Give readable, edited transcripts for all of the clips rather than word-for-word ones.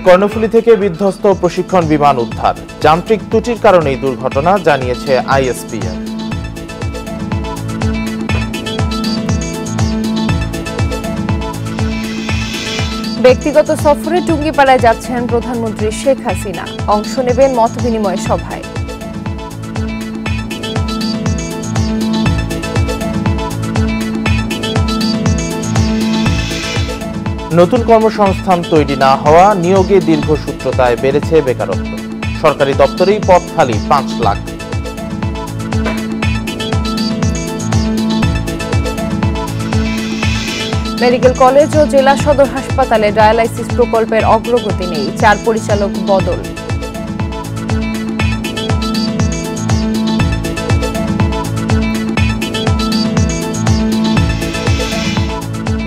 কর্ণফুলী থেকে বিধ্বস্ত প্রশিক্ষণ বিমান উদ্ধার। যান্ত্রিক ত্রুটির কারণেই দুর্ঘটনা, জানিয়েছে আইএসপিআর। ব্যক্তিগত সফরে টুঙ্গিপাড়ায় যাচ্ছেন প্রধানমন্ত্রী শেখ হাসিনা, অংশ নেবেন মতবিনিময় সভায়। নতুন কর্মসংস্থান তৈরি না হওয়া, নিয়োগে দীর্ঘসূত্রতায় বেড়েছে বেকারত্ব। সরকারি দপ্তরেই পদ খালি 5 লাখ। মেডিকেল কলেজ ও জেলা সদর হাসপাতালে ডায়ালাইসিস প্রকল্পের অগ্রগতি নেই, 4 পরিচালক বদল।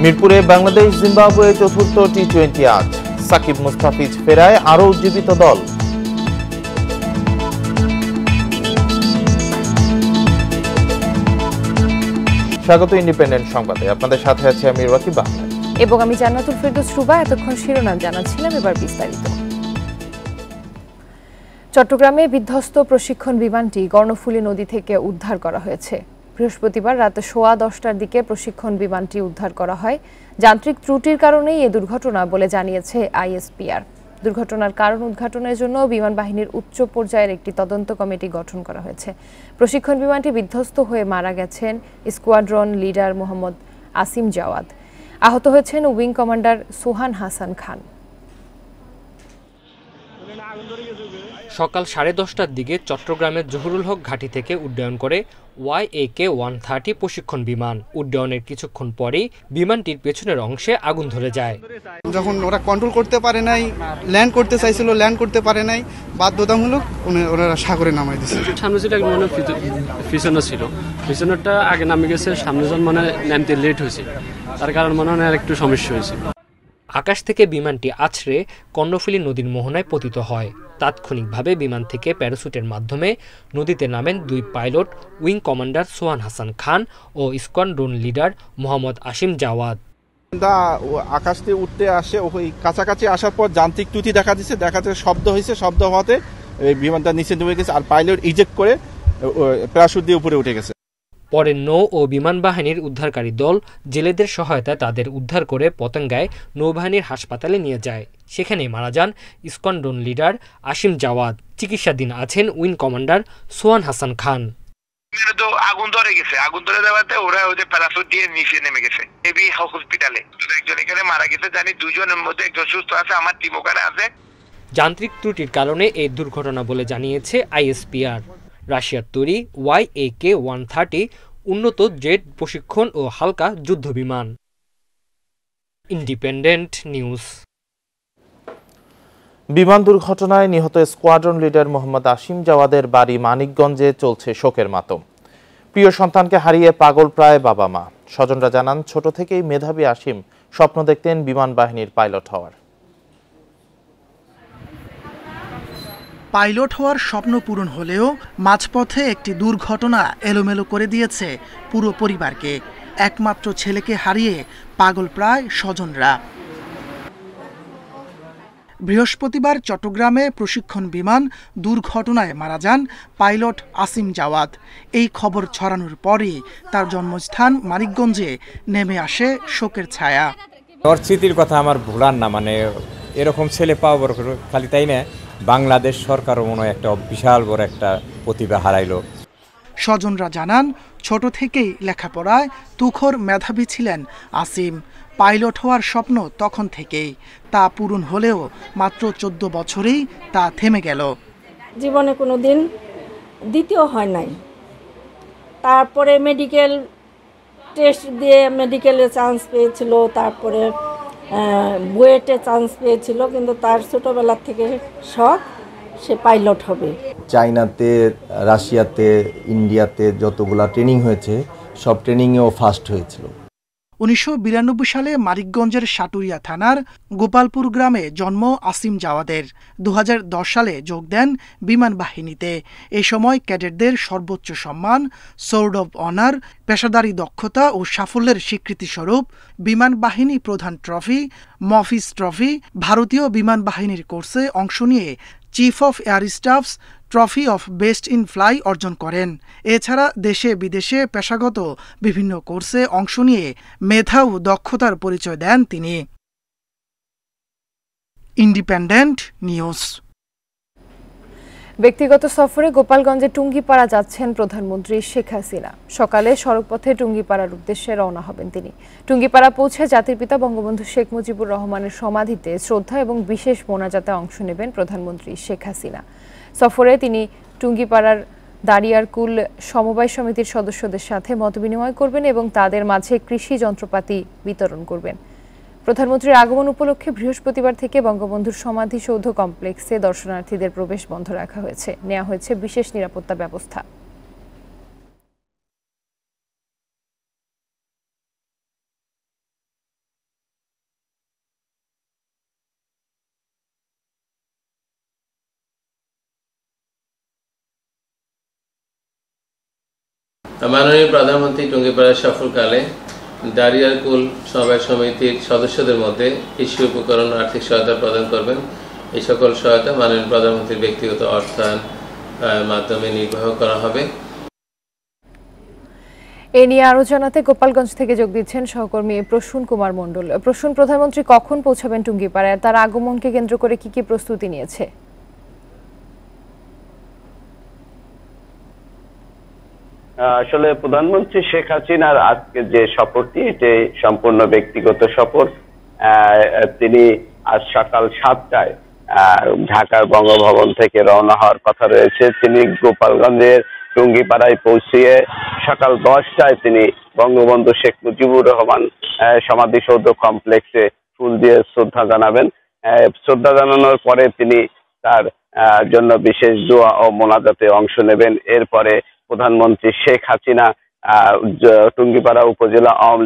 মিরপুরে বাংলাদেশ জিম্বাবুয়ে চতুর্থ টি-20 আজ। সাকিব মুস্তাফিজ ফেরায় আরও উজ্জীবিত দল। স্বাগত ইন্ডিপেন্ডেন্ট সংবাদে, আপনাদের সাথে আছে আমি রাকিব আহমেদ এবং আমি জান্নাতুল ফেরদৌস রুবা। এতক্ষণ শিরোনাম জানাচ্ছিলাম, এবার বিস্তারিত। চট্টগ্রামে বিধ্বস্ত প্রশিক্ষণ বিমানটি কর্ণফুলী নদী থেকে উদ্ধার করা হয়েছে। বৃহস্পতিবার রাত 10:15টার দিকে প্রশিক্ষণ বিমানটি উদ্ধার করা হয়। যান্ত্রিক ত্রুটির কারণেই এ দুর্ঘটনা বলে জানিয়েছে আইএসপিআর। দুর্ঘটনার কারণ উদ্ঘাটনের জন্য বিমান বাহিনীর উচ্চ পর্যায়ের একটি তদন্ত কমিটি গঠন করা হয়েছে। প্রশিক্ষণ বিমানটি বিধ্বস্ত হয়ে মারা গেছেন স্কোয়াড্রন লিডার মোহাম্মদ আসিম জাওয়াদ। আহত হয়েছেন উইং কমান্ডার সোহান হাসান খান। সকাল 10:30টার দিকে চট্টগ্রামের জহুরুল হক ঘাঁটি থেকে উড্ডয়ন করে YAK-130 প্রশিক্ষণ বিমান। উড্ডয়নের কিছুক্ষণ পরেই বিমানটির পেছনের অংশে আগুন ধরে যায়। যখন ওরা কন্ট্রোল করতে পারে নাই, ল্যান্ড করতে চাইছিল, ল্যান্ড করতে পারে নাই, বাধ্যতামূলক ওনারা সাগরে নামাই দিয়েছে। সামনে যেটা মনে পিছনে ছিল, পিছনেরটা আগে নামে গেছে, সামনে যখন মানে নামতে লেট হয়েছে, তার কারণ মনে হয় একটু সমস্যা হয়েছে। আকাশ থেকে বিমানটি আছড়ে কর্ণফুলী নদীর মোহনায় পতিত হয়। তাৎক্ষণিকভাবে বিমান থেকে প্যারাসুটের মাধ্যমে নদীতে নামেন 2 pilot, wing commander Sohan Hasan Khan ও স্কোয়াড্রন লিডার মোহাম্মদ আসিম জাওয়াদ। আকাশ থেকে উঠতে আসে, ওই কাছাকাছি আসার পর যান্ত্রিক ত্রুটি দেখা যাচ্ছে, শব্দ হয়েছে, শব্দ হওয়াতে বিমানটা নিচে ডুবে গেছে, আর পাইলট ইজেক্ট করে প্যারাসুট দিয়ে উপরে উঠে গেছে। পরে নৌ ও বিমান বাহিনীর উদ্ধারকারী দল জেলেদের সহায়তায় তাদের উদ্ধার করে পতেঙ্গায় নৌবাহিনীর হাসপাতালে নিয়ে যায়। সেখানে মারা যান স্কোয়াড্রন লিডার আসিম জাওয়াদ। চিকিৎসাধীন আছেন উইং কমান্ডার সোহান হাসান খান। আগুন ধরে গেছে, আগুন ধরে দেওয়াতে ওরা ওই যে প্যারাসুট দিয়ে নিচে নেমে গেছে এবি হসপিটালে। একজন এখানে মারা গেছে, জানি 2 জনের মধ্যে একজন সুস্থ আছে, আমার টিম ওখানে আছে। যান্ত্রিক ত্রুটির কারণে এই দুর্ঘটনা বলে জানিয়েছে আইএসপিআর। রাশিয়ার তৈরি YAK-130 উন্নত জেট প্রশিক্ষণ ও হালকা যুদ্ধ বিমান। Independent news. বিমান দুর্ঘটনায় নিহত স্কোয়াড্রন লিডার মোহাম্মদ আসিম জাওয়াদের বাড়ি মানিকগঞ্জে চলছে শোকের মাতম। প্রিয় সন্তানকে হারিয়ে পাগল প্রায় বাবা মা। স্বজনরা জানান, ছোট থেকেই মেধাবী আসিম স্বপ্ন দেখতেন বিমান বাহিনীর পাইলট হওয়ার। পাইলট হওয়ার স্বপ্ন পূরণ হলেও মাঝপথে একটি দুর্ঘটনা এলোমেলো করে দিয়েছে পুরো পরিবারকে। একমাত্র ছেলেকে হারিয়ে পাগল প্রায় স্বজনরা। বৃহস্পতিবার চট্টগ্রামে প্রশিক্ষণ বিমান দুর্ঘটনায় মারা যান পাইলট আসিম জাওয়াদ। এই খবর ছড়ানোর পরই তার জন্মস্থান মানিকগঞ্জে নেমে আসে শোকের ছায়া। ওর স্মৃতির কথা আমার ভোলার না, মানে এরকম ছেলে পাওয়া বড় খালি তাই না, বাংলাদেশ সরকারও মনে হয় একটা বিশাল বড় একটা প্রতিভা হারাইলো। স্বজনরা জানান, ছোট থেকেই লেখাপড়ায় তুখোর মেধাবী ছিলেন আসিম। পাইলট হওয়ার স্বপ্ন তখন থেকেই, তা পূরণ হলেও মাত্র 14 বছরেই তা থেমে গেল। জীবনে কোনো দিন দ্বিতীয় হয় নাই। তারপরে মেডিকেল টেস্ট দিয়ে মেডিকেলে চান্স পেয়েছিল, তারপরে বুয়েটে চান্স পেয়েছিল, কিন্তু তার ছোটোবেলা থেকে শখ সে পাইলট হবে। চায়নাতে, রাশিয়াতে, ইন্ডিয়াতে যতগুলা ট্রেনিং হয়েছে সব ট্রেনিংয়েও ফার্স্ট হয়েছিল। 1992 সালে মানিকগঞ্জের সাটুরিয়া থানার গোপালপুর গ্রামে জন্ম আসিম জাওয়াদের। 2010 সালে যোগ দেন বিমান বাহিনীতে। এ সময় ক্যাডেটদের সর্বোচ্চ সম্মান সোর্ড অব অনার, পেশাদারি দক্ষতা ও সাফল্যের স্বীকৃতিস্বরূপ বিমান বাহিনী প্রধান ট্রফি, মফিজ ট্রফি, ভারতীয় বিমান বাহিনীর কোর্সে অংশ নিয়ে chief of air stuffs trophy of best in fly অর্জন করেন। এছাড়া দেশে বিদেশে পেশাগত বিভিন্ন কোর্সে অংশ নিয়ে মেধা ও দক্ষতার পরিচয় দেন তিনি। Independent news. ব্যক্তিগত সফরে গোপালগঞ্জে টুঙ্গিপাড়া যাচ্ছেন প্রধানমন্ত্রী শেখ হাসিনা। সকালে সড়কপথে টুঙ্গিপাড়ার উদ্দেশ্যে রওনা হবেন তিনি। টুঙ্গিপাড়া পৌঁছে জাতির পিতা বঙ্গবন্ধু শেখ মুজিবুর রহমানের সমাধিতে শ্রদ্ধা এবং বিশেষ মোনাজাতে অংশ নেবেন প্রধানমন্ত্রী শেখ হাসিনা। সফরে তিনি টুঙ্গিপাড়ার দাঁড়িয়ারকুল সমবায় সমিতির সদস্যদের সাথে মতবিনিময় করবেন এবং তাদের মাঝে কৃষি যন্ত্রপাতি বিতরণ করবেন। প্রধানমন্ত্রীর আগমন উপলক্ষে বৃহস্পতিবার থেকে বঙ্গবন্ধুর সমাধিসৌধ কমপ্লেক্সে দর্শনার্থীদের প্রবেশ বন্ধ রাখা হয়েছে। নেওয়া হয়েছে বিশেষ নিরাপত্তা ব্যবস্থা। মাননীয় প্রধানমন্ত্রী টুঙ্গিপাড়া সফরকালে দাঁড়িয়ারকুল সমবায় সমিতির সদস্যদের মধ্যে কৃষি উপকরণ আর্থিক সহায়তা প্রদান করবেন। এই সকল সহায়তা মাননীয় প্রধানমন্ত্রীর ব্যক্তিগত অর্থায়ন মাধ্যমে নির্বাহ করা হবে। এ নিয়ে আরো জানাতে গোপালগঞ্জ থেকে যোগ দিচ্ছেন সহকর্মী প্রসূন কুমার মণ্ডল। প্রসূন, প্রধানমন্ত্রী কখন পৌঁছাবেন টুঙ্গিপাড়ায়? তার আগমনকে কেন্দ্র করে কি কি প্রস্তুতি নিয়েছে? আসলে প্রধানমন্ত্রী শেখ হাসিনার আজকে যে সফরটি, এটি সম্পূর্ণ ব্যক্তিগত সফর। তিনি আজ সকাল 7টায় ঢাকার বঙ্গভবন থেকে রওনা হওয়ার কথা রয়েছে। তিনি গোপালগঞ্জের টুঙ্গিপাড়ায় পৌঁছিয়ে সকাল 10টায় তিনি বঙ্গবন্ধু শেখ মুজিবুর রহমান সমাধিসৌধ কমপ্লেক্সে ফুল দিয়ে শ্রদ্ধা জানাবেন। শ্রদ্ধা জানানোর পরে তিনি তার জন্য বিশেষ দোয়া ও মোনাজাতে অংশ নেবেন। এরপরে প্রধানমন্ত্রী শেখ হাসিনা টুঙ্গিপাড়া উপজেলা আওয়ামী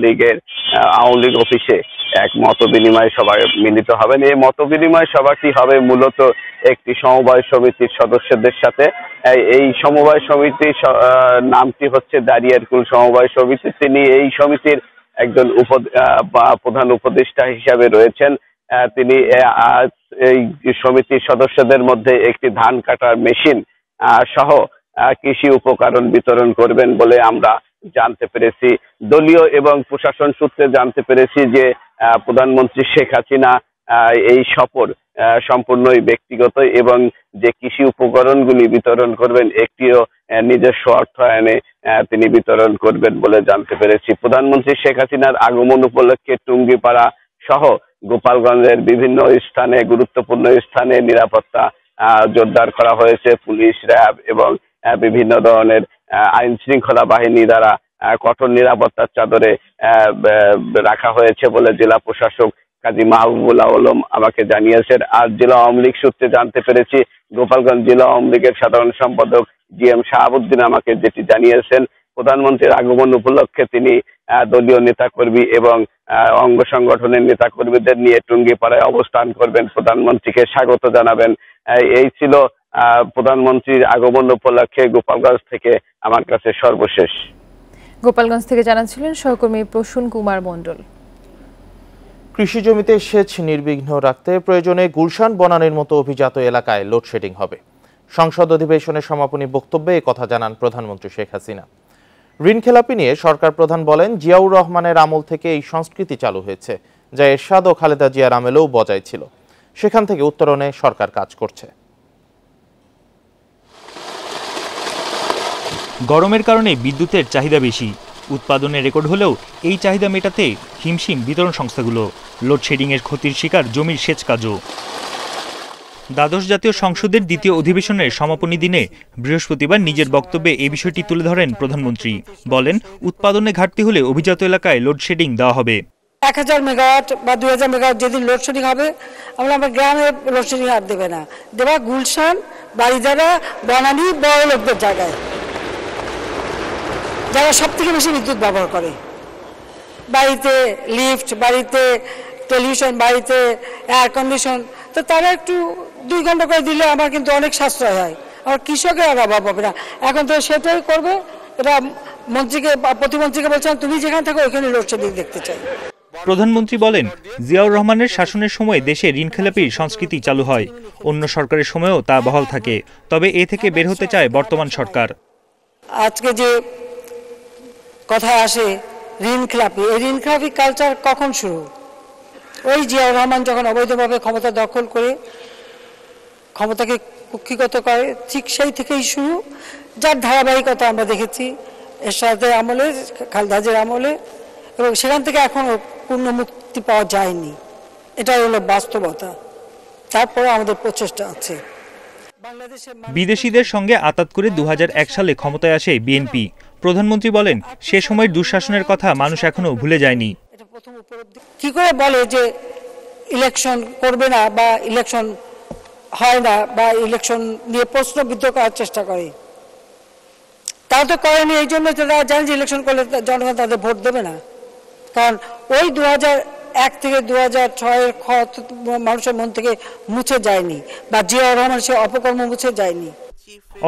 লীগ অফিসে এক মত বিনিময় সভায় মিলিত হবেন। এই মত বিনিময় সভাটি হবে মূলত একটি সমবায় সমিতির সদস্যদের সাথে। এই সমবায় সমিতির নামটি হচ্ছে দাঁড়িয়ারকুল সমবায় সমিতি। তিনি এই সমিতির একজন প্রধান উপদেষ্টা হিসাবে রয়েছেন। তিনি এই সমিতির সদস্যদের মধ্যে একটি ধান কাটার মেশিন সহ কৃষি উপকরণ বিতরণ করবেন বলে আমরা জানতে পেরেছি। দলীয় এবং প্রশাসন সূত্রে জানতে পেরেছি যে প্রধানমন্ত্রী শেখ হাসিনা এই সফর সম্পূর্ণই ব্যক্তিগত এবং যে কৃষি উপকরণগুলি বিতরণ করবেন একটিও নিজস্ব অর্থায়নে তিনি বিতরণ করবেন বলে জানতে পেরেছি। প্রধানমন্ত্রী শেখ হাসিনার আগমন উপলক্ষে টুঙ্গিপাড়া সহ গোপালগঞ্জের বিভিন্ন স্থানে, গুরুত্বপূর্ণ স্থানে নিরাপত্তা জোরদার করা হয়েছে। পুলিশ, র্যাব এবং বিভিন্ন ধরনের আইন শৃঙ্খলা বাহিনী দ্বারা কঠোর নিরাপত্তার চাদরে রাখা হয়েছে বলে জেলা প্রশাসক কাজী মাহবুবুল আলম আমাকে জানিয়েছেন। আর জেলা আওয়ামী লীগ সূত্রে জানতে পেরেছি, গোপালগঞ্জ জেলা আওয়ামী লীগের সাধারণ সম্পাদক GM শাহাবুদ্দিন আমাকে যেটি জানিয়েছেন, প্রধানমন্ত্রীর আগমন উপলক্ষে তিনি দলীয় নেতাকর্মী এবং অঙ্গ সংগঠনের নেতাকর্মীদের নিয়ে টুঙ্গিপাড়ায় অবস্থান করবেন, প্রধানমন্ত্রীকে স্বাগত জানাবেন। এই ছিল প্রধানমন্ত্রীর আগমন উপলক্ষে গোপালগঞ্জ থেকে আমার কাছে সর্বশেষ। গোপালগঞ্জ থেকে জানাচ্ছিলেন সহকর্মী প্রসূন কুমার মণ্ডল। কৃষি জমিতে সেচ নির্বিঘ্ন রাখতে প্রয়োজনে গুলশান বনানীর মতো অভিজাত এলাকায় লোডশেডিং হবে। সংসদ অধিবেশনের সমাপনী বক্তব্যে একথা জানান প্রধানমন্ত্রী শেখ হাসিনা। ঋণ খেলাপি নিয়ে সরকার প্রধান বলেন, জিয়াউর রহমানের আমল থেকে এই সংস্কৃতি চালু হয়েছে, যা এরশাদ ও খালেদা জিয়ার আমলেও বজায় ছিল। সেখান থেকে উত্তরণে সরকার কাজ করছে। গরমের কারণে বিদ্যুতের চাহিদা বেশি, উৎপাদনে রেকর্ড হলেও এই চাহিদা মেটাতে হিমশিম বিতরণ সংস্থাগুলো। লোডশেডিংয়ের ক্ষতির শিকার জমির সেচ কাজও। দ্বাদশ জাতীয় সংসদের দ্বিতীয় অধিবেশনের সমাপনী দিনে বৃহস্পতিবার নিজের বক্তব্যে এই বিষয়টি তুলে ধরেন প্রধানমন্ত্রী। বলেন, উৎপাদনে ঘাটতি হলে অভিজাত এলাকায় লোডশেডিং দেওয়া হবে। 1000 মেগাওয়াট বা 2000 মেগাওয়াট যেদিন লোডশেডিং হবে, আমরা আমার গ্রামে লোডশেডিং আর দেবে না, দেবা গুলশান, বাড়িধারা, বনানী, বড় লোকদের জায়গায়, যারা সব থেকে বেশি বিদ্যুৎ ব্যবহার করে। বাড়িতে লিফট, বাড়িতে টেলিভিশন, বাড়িতে এয়ার কন্ডিশন, তো তারা একটু 2 ঘন্টা করে দিলে আমার কিন্তু অনেক সাশ্রয় হয়, আর কৃষকের আর অভাব হবে না। এখন তো সেটাই করবে, এটা মন্ত্রীকে প্রতিমন্ত্রীকে বলছেন তুমি যেখানে থাকো ওইখানে লোডশেডিং দেখতে চাই। প্রধানমন্ত্রী বলেন, জিয়াউর রহমানের শাসনের সময় দেশে ঋণখেলাপির সংস্কৃতি চালু হয়, অন্য সরকারের সময়ও তা বহাল থাকে। তবে এ থেকে বের হতে চায় বর্তমান সরকার। আজকে যে কথা আসে ঋণখেলাপি, এই ঋণখেলাপি কালচার কখন শুরু? ওই জিয়াউর রহমান যখন অবৈধভাবে ক্ষমতা দখল করে ক্ষমতাকে কুক্ষিগত করে, ঠিক সেই থেকেই শুরু, যার ধারাবাহিকতা আমরা দেখেছি এরশাদের আমলে, খালেদা জিয়ার আমলে, এবং সেখান থেকে এখনো পূর্ণ মুক্তি পাওয়া যায়নি। এটা হলো বাস্তবতা। তারপরে আমাদের প্রচেষ্টা আছে। বিদেশিদের সঙ্গে আতাত করে 2001 সালে ক্ষমতায় আসে বিএনপি। প্রধানমন্ত্রী বলেন, সে সময়ের দুঃশাসনের কথা মানুষ এখনো ভুলে যায়নি। কি করে বলে যে ইলেকশন করবে না, বা ইলেকশন হয় না, বা ইলেকশন নিয়ে প্রশ্নবিদ্ধ করার চেষ্টা করে? তারা তো করেনি, এই জন্য তারা জানে যে ইলেকশন করলে জনগণ তাদের ভোট দেবে না। কারণ ওই 2001 থেকে 2006-এর ক্ষত মানুষের মন থেকে মুছে যায়নি, বা জিয়াউর রহমান সে অপকর্ম মুছে যায়নি।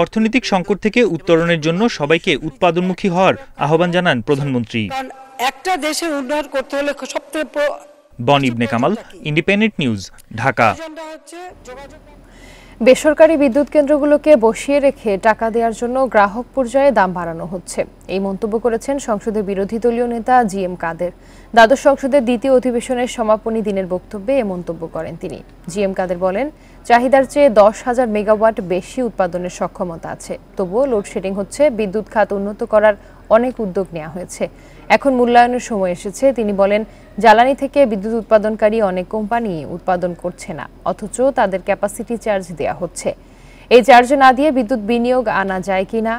অর্থনৈতিক সংকট থেকে উত্তরণের জন্য সবাইকে উৎপাদনমুখী হওয়ার আহ্বান জানান প্রধানমন্ত্রী। কারণ একটা দেশের উন্নয়ন করতে হলে সবথেকে বন ইবনে কামাল, ইন্ডিপেন্ডেন্ট নিউজ, ঢাকা। বেসরকারি বিদ্যুৎ কেন্দ্রগুলোকে বসিয়ে রেখে টাকা দেওয়ার জন্য গ্রাহক পর্যায়ে দাম বাড়ানো হচ্ছে, এই মন্তব্য করেছেন সংসদে বিরোধী দলীয় নেতা জিএম কাদের। দ্বাদশ সংসদের দ্বিতীয় অধিবেশনের সমাপনী দিনের বক্তব্যে এ মন্তব্য করেন তিনি। জিএম কাদের বলেন, চাহিদার চেয়ে 10,000 মেগাওয়াট বেশি উৎপাদনের সক্ষমতা আছে, তবুও লোডশেডিং হচ্ছে। বিদ্যুৎ খাত উন্নত করার অনেক উদ্যোগ নেওয়া হয়েছে, এখন মূল্যায়নের সময় এসেছে। তিনি বলেন, জ্বালানি থেকে বিদ্যুৎ উৎপাদনকারী অনেক কোম্পানি উৎপাদন করছে না, অথচ তাদের ক্যাপাসিটি চার্জ দেয়া হচ্ছে। এই চার্জ না দিয়ে বিদ্যুৎ বিনিয়োগ আনা যায় কিনা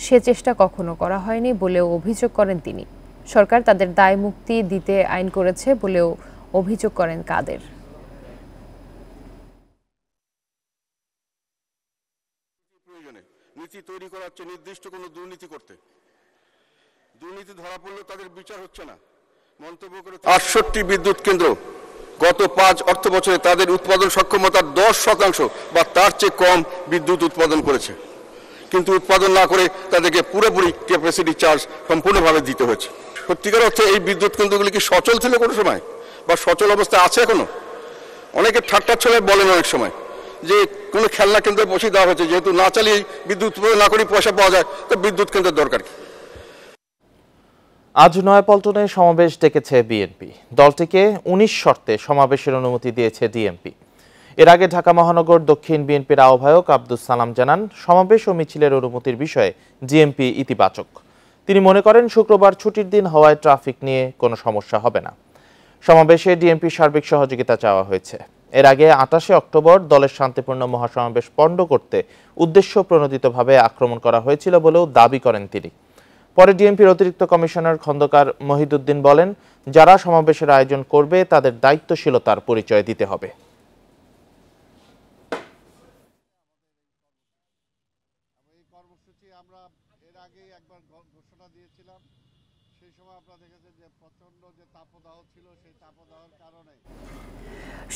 সে চেষ্টা কখনো করা হয়নি বলেও অভিযোগ করেন তিনি। সরকার তাদের দায় মুক্তি দিতে আইন করেছে বলেও অভিযোগ করেন কাদের। নীতি তৈরি করা হচ্ছে নির্দিষ্ট কোনো দুর্নীতি করতে, দুর্নীতি ধরা পড়লেও তাদের বিচার হচ্ছে না। মন্তব্য করে 68 বিদ্যুৎ কেন্দ্র গত 5 অর্থ বছরে তাদের উৎপাদন সক্ষমতার 10% বা তার চেয়ে কম বিদ্যুৎ উৎপাদন করেছে, কিন্তু উৎপাদন না করে তাদেরকে পুরোপুরি ক্যাপাসিটি চার্জ সম্পূর্ণভাবে দিতে হয়েছে। সত্যিকার অর্থে এই বিদ্যুৎ কেন্দ্রগুলি কি সচল ছিল কোনো সময়, বা সচল অবস্থায় আছে এখনো? অনেকে ঠাট্টার ছলে বলেন অনেক সময় যে কোনো খেলনা কেন্দ্রে বসিয়ে দেওয়া হয়েছে, যেহেতু না চালিয়ে বিদ্যুৎ উৎপাদন না করে পয়সা পাওয়া যায়, তো বিদ্যুৎ কেন্দ্রের দরকার কি? আজ নয়াপল্টনে সমাবেশ ডেকেছে বিএনপি। দলটিকে 19 শর্তে সমাবেশের অনুমতি দিয়েছে ডিএমপি। এর আগে ঢাকা মহানগর দক্ষিণ বিএনপির আহ্বায়ক আব্দুস সালাম জানান, সমাবেশ ও মিছিলের অনুমতির বিষয়ে ডিএমপি ইতিবাচক। তিনি মনে করেন, শুক্রবার ছুটির দিন হওয়ায় ট্রাফিক নিয়ে কোনো সমস্যা হবে না। সমাবেশে ডিএমপির সার্বিক সহযোগিতা চাওয়া হয়েছে। এর আগে 28 অক্টোবর দলের শান্তিপূর্ণ মহাসমাবেশ পণ্ড করতে উদ্দেশ্য প্রণোদিতভাবে আক্রমণ করা হয়েছিল বলেও দাবি করেন তিনি। পরে ডিএমপির অতিরিক্ত কমিশনার খন্দকার মহিদুদ্দিন বলেন, যারা সমাবেশের আয়োজন করবে তাদের দায়িত্বশীলতার পরিচয় দিতে হবে।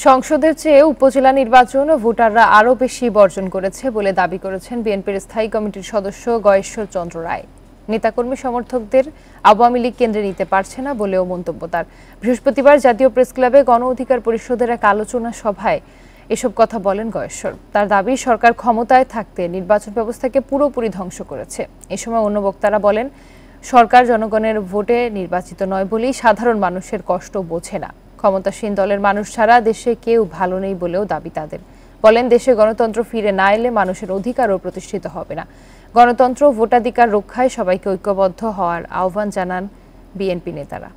সংসদের চেয়ে উপজেলা নির্বাচন ভোটাররা আরও বেশি বর্জন করেছে বলে দাবি করেছেন বিএনপির স্থায়ী কমিটির সদস্য গয়েশ্বর চন্দ্র রায়। নেতাকর্মী সমর্থকদের আওয়ামী লীগ কেন্দ্রে নিতে পারছে না বলেও মন্তব্য তার। বৃহস্পতিবার জাতীয় প্রেস ক্লাবে গণ অধিকার পরিষদের এক আলোচনা সভায় এসব কথা বলেন গয়েশ্বর। তার দাবি, সরকার ক্ষমতায় থাকতে নির্বাচন ব্যবস্থাকে পুরোপুরি ধ্বংস করেছে। এ সময় অন্য বক্তারা বলেন, সরকার জনগণের ভোটে নির্বাচিত নয় বলেই সাধারণ মানুষের কষ্ট বোঝে না। ক্ষমতাসীন দলের মানুষ ছাড়া দেশে কেউ ভালো নেই বলেও দাবি তাদের। বলেন, দেশে গণতন্ত্র ফিরে না এলে মানুষের অধিকারও প্রতিষ্ঠিত হবে না। গণতন্ত্র ভোটাধিকার রক্ষায় সবাইকে ঐক্যবদ্ধ হওয়ার আহ্বান জানান বিএনপি নেতারা।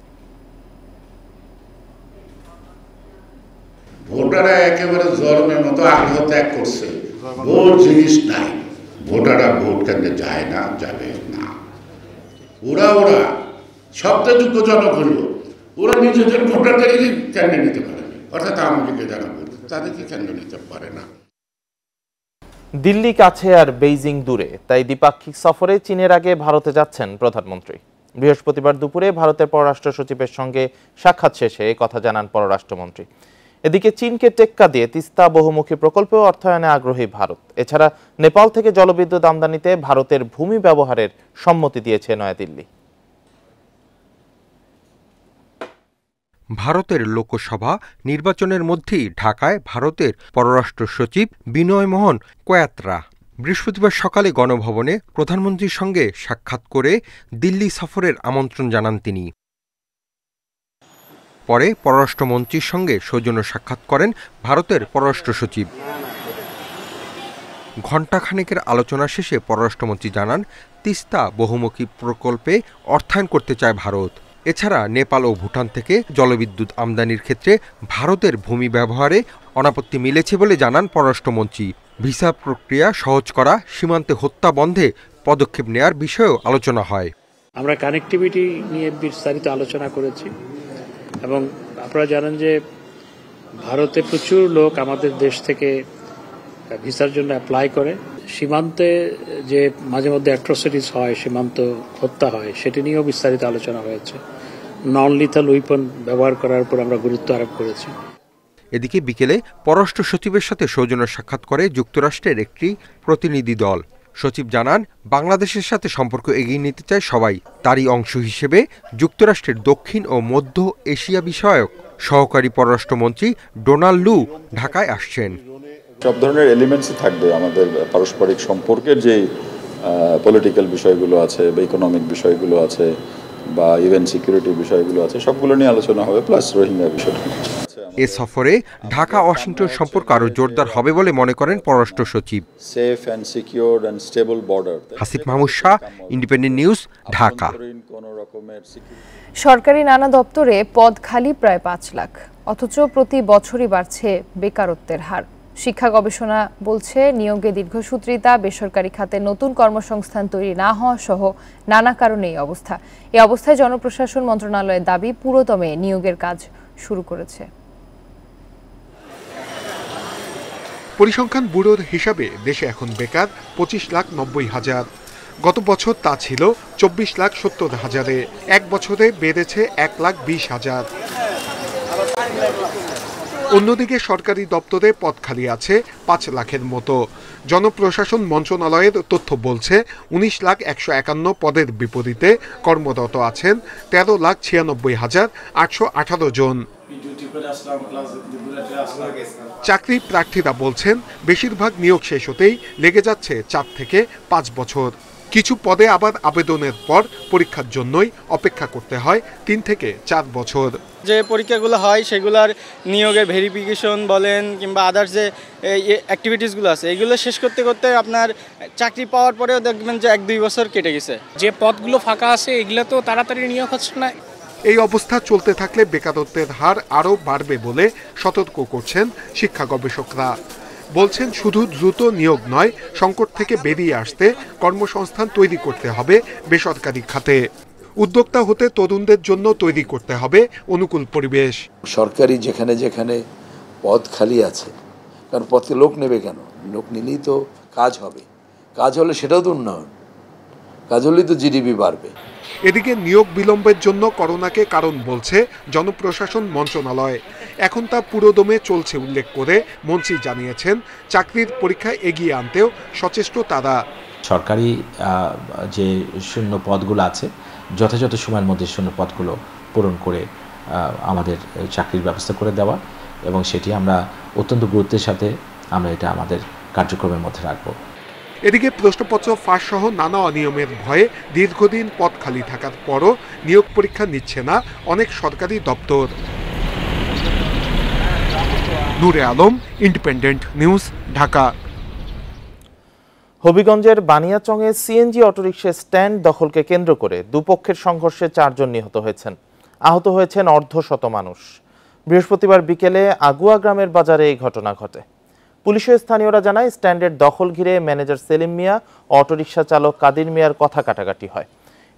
ভোটাররা একেবারে জন্মের মতো আগ্রহ ত্যাগ করছে, ভোট জিনিস নাই, ভোটাররা ভোট কেন্দ্রে যায় না, যাবে না। ওরা শব্দযোগ্য জনক হল, ওরা নিজেদের ভোটারদেরই কেন্দ্রে নিতে পারে, অর্থাৎ আওয়ামী লীগের যারা ভোট তাদেরকে কেন্দ্রে নিতে পারে না। দিল্লি কাছে আর বেইজিং দূরে, তাই দ্বিপাক্ষিক সফরে চীনের আগে ভারতে যাচ্ছেন প্রধানমন্ত্রী। বৃহস্পতিবার দুপুরে ভারতের পররাষ্ট্র সচিবের সঙ্গে সাক্ষাৎ শেষে এই কথা জানান পররাষ্ট্রমন্ত্রী। এদিকে চীনকে টেক্কা দিয়ে তিস্তা বহুমুখী প্রকল্পেও অর্থায়নে আগ্রহী ভারত। এছাড়া নেপাল থেকে জলবিদ্যুৎ আমদানিতে ভারতের ভূমি ব্যবহারের সম্মতি দিয়েছে নয়াদিল্লি। ভারতের লোকসভা নির্বাচনের মধ্যেই ঢাকায় ভারতের পররাষ্ট্র সচিব বিনয় মোহন কোয়াত্রা বৃহস্পতিবার সকালে গণভবনে প্রধানমন্ত্রীর সঙ্গে সাক্ষাৎ করে দিল্লি সফরের আমন্ত্রণ জানান তিনি। পরে পররাষ্ট্রমন্ত্রীর সঙ্গে সৌজন্য সাক্ষাৎ করেন ভারতের পররাষ্ট্র সচিব। ঘণ্টাখানেকের আলোচনা শেষে পররাষ্ট্রমন্ত্রী জানান, তিস্তা বহুমুখী প্রকল্পে অর্থায়ন করতে চায় ভারত। এছাড়া নেপাল ও ভুটান থেকে জলবিদ্যুৎ আমদানির ক্ষেত্রে ভারতের ভূমি ব্যবহারে অনাপত্তি মিলেছে বলে জানান পররাষ্ট্রমন্ত্রী। ভিসা প্রক্রিয়া সহজ করা, সীমান্তে হত্যা বন্ধে পদক্ষেপ নেয়ার বিষয়েও আলোচনা হয়। আমরা কানেক্টিভিটি নিয়ে বিস্তারিত আলোচনা করেছি এবং আপনারা জানেন যে ভারতে প্রচুর লোক আমাদের দেশ থেকে ভিসার জন্য অ্যাপ্লাই করে। সীমান্তে যে মাঝে মধ্যে অ্যাট্রোসিটিস হয়, সীমান্ত হত্যা হয়, সেটি নিয়েও বিস্তারিত আলোচনা হয়েছে। নন লিথাল উইপন ব্যবহার করার উপর আমরা গুরুত্ব আরোপ করেছি। এদিকে বিকেলে পররাষ্ট্র সচিবের সাথে সৌজন্য সাক্ষাৎ করে যুক্তরাষ্ট্রের একটি প্রতিনিধি দল। সচিব জানান, বাংলাদেশের সাথে সম্পর্ক এগিয়ে নিতে চায় সবাই। তারই অংশ হিসেবে যুক্তরাষ্ট্রের দক্ষিণ ও মধ্য এশিয়া বিষয়ক সহকারী পররাষ্ট্রমন্ত্রী ডোনাল্ড লু ঢাকায় আসছেন। সব ধরনের এলিমেন্টসই থাকবে আমাদের পারস্পরিক সম্পর্কের যে পলিটিক্যাল বিষয়গুলো আছে বা ইকোনমিক বিষয়গুলো আছে বা ইভেন সিকিউরিটি বিষয়গুলো আছে, সবগুলো নিয়ে আলোচনা হবে, প্লাস রোহিঙ্গা বিষয়টা। এ সফরে ঢাকা ওয়াশিংটন সম্পর্ক আরও জোরদার হবে বলে মনে করেন পররাষ্ট্র সচিব। Safe and secure and stable border. Hasif Mahmud Shah, independent news, Dhaka. সরকারি নানা দপ্তরে পদ খালি প্রায় 5 লাখ, অথচ প্রতি বছরই বাড়ছে বেকারত্বের হার। শিক্ষা গবেষণা বলছে, নিয়োগে দীর্ঘসূত্রিতা, বেসরকারি খাতে নতুন কর্মসংস্থান তৈরি না হওয়া সহ নানা কারণে এই অবস্থা। এই অবস্থায় জনপ্রশাসন মন্ত্রণালয়ের দাবি, পুরোদমে নিয়োগের কাজ শুরু করেছে। পরিসংখ্যান ব্যুরোর হিসাবে দেশে এখন বেকার 25,90,000। গত বছর তা ছিল 24,70,000-এ। এক বছরে বেড়েছে 1,20,000। অন্যদিকে সরকারি দপ্তরে পদ খালি আছে 5 লাখের মতো। জনপ্রশাসন মন্ত্রণালয়ের তথ্য বলছে, 19,151 পদের বিপরীতে কর্মরত আছেন 13,96,818 জন। চাকরি প্রার্থীরা বলছেন, বেশিরভাগ নিয়োগ শেষ হতেই লেগে যাচ্ছে 4 থেকে 5 বছর। কিছু পদে আবার আবেদনের পর পরীক্ষার জন্যই অপেক্ষা করতে হয় 3 থেকে 4 বছর। যে পরীক্ষাগুলো হয় সেগুলোর নিয়োগের ভেরিফিকেশন বলেন কিংবা আদার্স যে অ্যাক্টিভিটিসগুলো আছে, এগুলো শেষ করতে করতে আপনার চাকরি পাওয়ার পরেও দেখবেন যে 1-2 বছর কেটে গেছে। যে পদগুলো ফাঁকা আছে এগুলো তো তাড়াতাড়ি নিয়োগ হচ্ছে না। এই অবস্থা চলতে থাকলে বেকারত্বের হার আরও বাড়বে বলে সতর্ক করছেন শিক্ষা গবেষকরা। বলছেন, শুধু দ্রুত নিয়োগ নয়, সংকট থেকে বেরিয়ে আসতে কর্মসংস্থান তৈরি করতে হবে বেসরকারি খাতে। উদ্যোক্তা হতে তরুণদের জন্য তৈরি করতে হবে অনুকূল পরিবেশ। সরকারি যেখানে যেখানে পদ খালি আছে, কারণ পথে লোক নেবে কেন? লোক নিলেই তো কাজ হবে, কাজ হলে সেটাও তো উন্নয়ন, কাজ হলেই তো জিডিপি বাড়বে। এদিকে নিয়োগ বিলম্বের জন্য করোনাকে কারণ বলছে জনপ্রশাসন মন্ত্রণালয়। এখন তা পুরোদমে চলছে উল্লেখ করে মন্ত্রী জানিয়েছেন, চাকরির পরীক্ষা এগিয়ে আনতেও সচেষ্ট তারা। সরকারি যে শূন্য পদগুলো আছে, যথাযথ সময়ের মধ্যে শূন্য পদগুলো পূরণ করে আমাদের চাকরির ব্যবস্থা করে দেওয়া, এবং সেটি আমরা অত্যন্ত গুরুত্বের সাথে আমরা এটা আমাদের কার্যক্রমের মধ্যে রাখব। এদিকে প্রশ্নপত্র ফাঁস সহ নানা অনিয়মের ভয়ে দীর্ঘদিন পদ খালি থাকার পরও নিয়োগ পরীক্ষা নিচ্ছে না অনেক সরকারি দপ্তর। নূরে আলম, ইন্ডিপেন্ডেন্ট নিউজ, ঢাকা। হবিগঞ্জের বানিয়াচংয়ে সিএনজি অটোরিকশা স্ট্যান্ড দখলকে কেন্দ্র করে দুপক্ষের সংঘর্ষে 4 জন নিহত হয়েছেন। আহত হয়েছেন অর্ধশত মানুষ। বৃহস্পতিবার বিকেলে আগুয়া গ্রামের বাজারে এই ঘটনা ঘটে। পুলিশের স্থানীয়রা জানায়, স্ট্যান্ডের দখল ঘিরে ম্যানেজার সেলিম মিয়া ও অটোরিকশা চালক কাদির মিয়ার কথা কাটাকাটি হয়।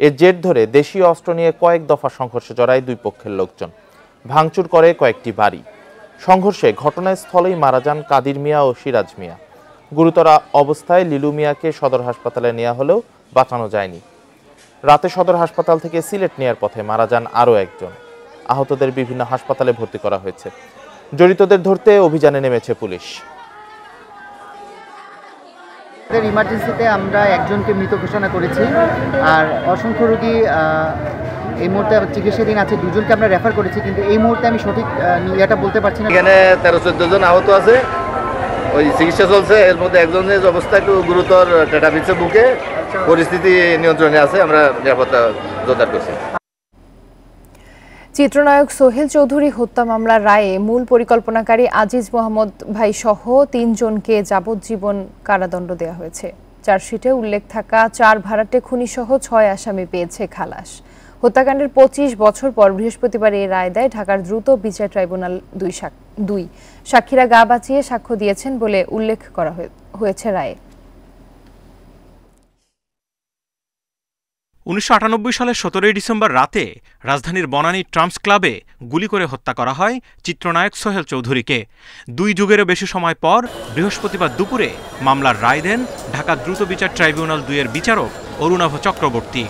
এর জের ধরে দেশীয় অস্ত্র নিয়ে কয়েক দফা সংঘর্ষে জড়ায় দুই পক্ষের লোকজন। ভাঙচুর করে কয়েকটি বাড়ি। সংঘর্ষে ঘটনাস্থলেই মারা যান কাদির মিয়া ও সিরাজ মিয়া। গুরুতর অবস্থায় লিলু মিয়াকে সদর হাসপাতালে নেওয়া হলেও বাঁচানো যায়নি। রাতে সদর হাসপাতাল থেকে সিলেট নেয়ার পথে মারা যান আরও একজন। আহতদের বিভিন্ন হাসপাতালে ভর্তি করা হয়েছে। জড়িতদের ধরতে অভিযানে নেমেছে পুলিশ। ইমার্জেন্সিতে আমরা একজনকে মৃত ঘোষণা করেছি, আর অসংখ্য রোগী এই মুহূর্তে চিকিৎসাধীন আছে। দুজনকে আমরা রেফার করেছি, কিন্তু এই মুহূর্তে আমি সঠিক ইয়েটা বলতে পারছি না। এখানে 13-14 জন আহত আছে, ওই চিকিৎসা চলছে। এর মধ্যে একজনের অবস্থা একটু গুরুতর, টেটাপিসের বুকে, পরিস্থিতি নিয়ন্ত্রণে আছে। আমরা নিরাপত্তা জোরদার করছি। চিত্রনায়ক সোহেল চৌধুরী হত্যা মামলার রায়ে মূল পরিকল্পনাকারী আজিজ মোহাম্মদ ভাই সহ 3 জনকে যাবজ্জীবন কারাদণ্ড দেওয়া হয়েছে। চার্জশিটে উল্লেখ থাকা 4 ভাড়াটে খুনি সহ 6 আসামি পেয়েছে খালাস। হত্যাকাণ্ডের 25 বছর পর বৃহস্পতিবার এই রায় দেয় ঢাকার দ্রুত বিচার ট্রাইব্যুনাল 2। সাক্ষীরা গা বাঁচিয়ে সাক্ষ্য দিয়েছেন বলে উল্লেখ করা হয়েছে রায়ে। 1998 সালের 17 ডিসেম্বর রাতে রাজধানীর বনানী ট্রাম্পস ক্লাবে গুলি করে হত্যা করা হয় চিত্রনায়ক সোহেল চৌধুরীকে। 2 যুগেরও বেশি সময় পর বৃহস্পতিবার দুপুরে মামলার রায় দেন ঢাকা দ্রুত বিচার ট্রাইব্যুনাল 2-এর বিচারক অরুণাভ চক্রবর্তী।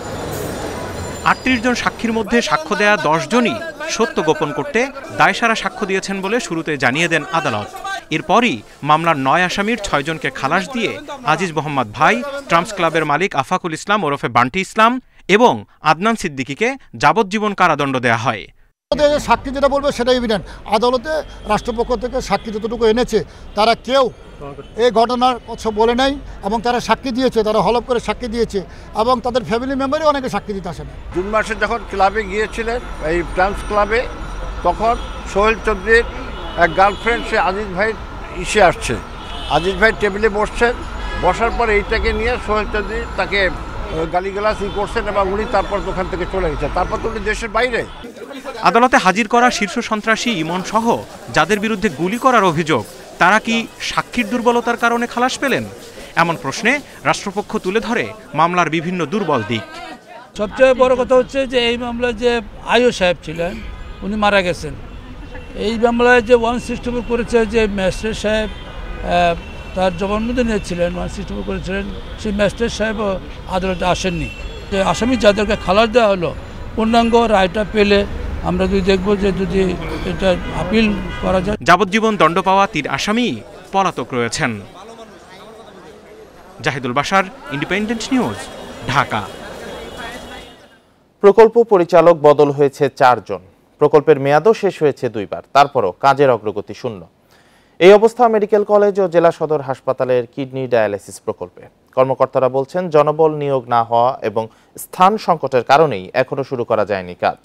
38 জন সাক্ষীর মধ্যে সাক্ষ্য দেয়া 10 জনই সত্য গোপন করতে দায়সারা সাক্ষ্য দিয়েছেন বলে শুরুতে জানিয়ে দেন আদালত। এরপরই মামলার 9 আসামির 6 জনকে খালাস দিয়ে আজিজ মোহাম্মদ ভাই, ট্রাম্পস ক্লাবের মালিক আফাকুল ইসলাম ওরফে বান্টি ইসলাম এবং আদনান সিদ্দিকীকে যাবজ্জীবন কারাদণ্ড দেওয়া হয়। সাক্ষী যেটা বলবে সেটা এভিডেন্ট। আদালতে রাষ্ট্রপক্ষ থেকে সাক্ষী যতটুকু এনেছে তারা কেউ এই ঘটনার কথা বলে নাই, এবং তারা সাক্ষী দিয়েছে, তারা হলফ করে সাক্ষী দিয়েছে, এবং তাদের ফ্যামিলি মেম্বারই অনেকে সাক্ষী দিতে আসে না। জুন মাসে যখন ক্লাবে গিয়েছিলেন, এই ট্রাম্পস ক্লাবে, তখন সোহেল চৌধুরীর এক গার্লফ্রেন্ড সে আজিজ ভাই ইসে আসছে। আজিজ ভাই টেবিলে বসছেন, বসার পর এইটাকে নিয়ে সোহেল চৌধুরী তাকে গালিগালাজ করছেন এবং উনি তারপর দোকান থেকে চলে গেছেন। তারপর তো উনি দেশের বাইরে। আদালতে হাজির করা শীর্ষ সন্ত্রাসী ইমন সহ যাদের বিরুদ্ধে গুলি করার অভিযোগ, তারা কি সাক্ষীর দুর্বলতার কারণে খালাস পেলেন? এমন প্রশ্নে রাষ্ট্রপক্ষ তুলে ধরে মামলার বিভিন্ন দুর্বল দিক। সবচেয়ে বড় কথা হচ্ছে যে এই মামলায় যে আইও সাহেব ছিলেন উনি মারা গেছেন। এই মামলায় যে 164 করেছে, যে ম্যাজিস্ট্রেট সাহেব তার জবানবন্দি ছিলেন, 164 করেছিলেন, সেই ম্যাজিস্ট্রেট সাহেবও আদালতে আসেননি। যে আসামি যাদেরকে খালাস দেওয়া হলো, পূর্ণাঙ্গ রায়টা পেলে আমরা যদি দেখব যে যদি এটা আপিল করা যায়। যাবজ্জীবন দণ্ড পাওয়া 3 আসামি পলাতক রয়েছেন। Zahidul Bashar, independent news, Dhaka. প্রকল্প পরিচালক বদল হয়েছে 4 জন। প্রকল্পের মেয়াদও শেষ হয়েছে 2 বার, তারপরও কাজের অগ্রগতি শূন্য। এই অবস্থা মেডিকেল কলেজ ও জেলা সদর হাসপাতালের কিডনি ডায়ালাইসিস প্রকল্পে। কর্মকর্তারা বলছেন, জনবল নিয়োগ না হওয়া এবং স্থান সংকটের কারণেই এখনো শুরু করা যায়নি কাজ।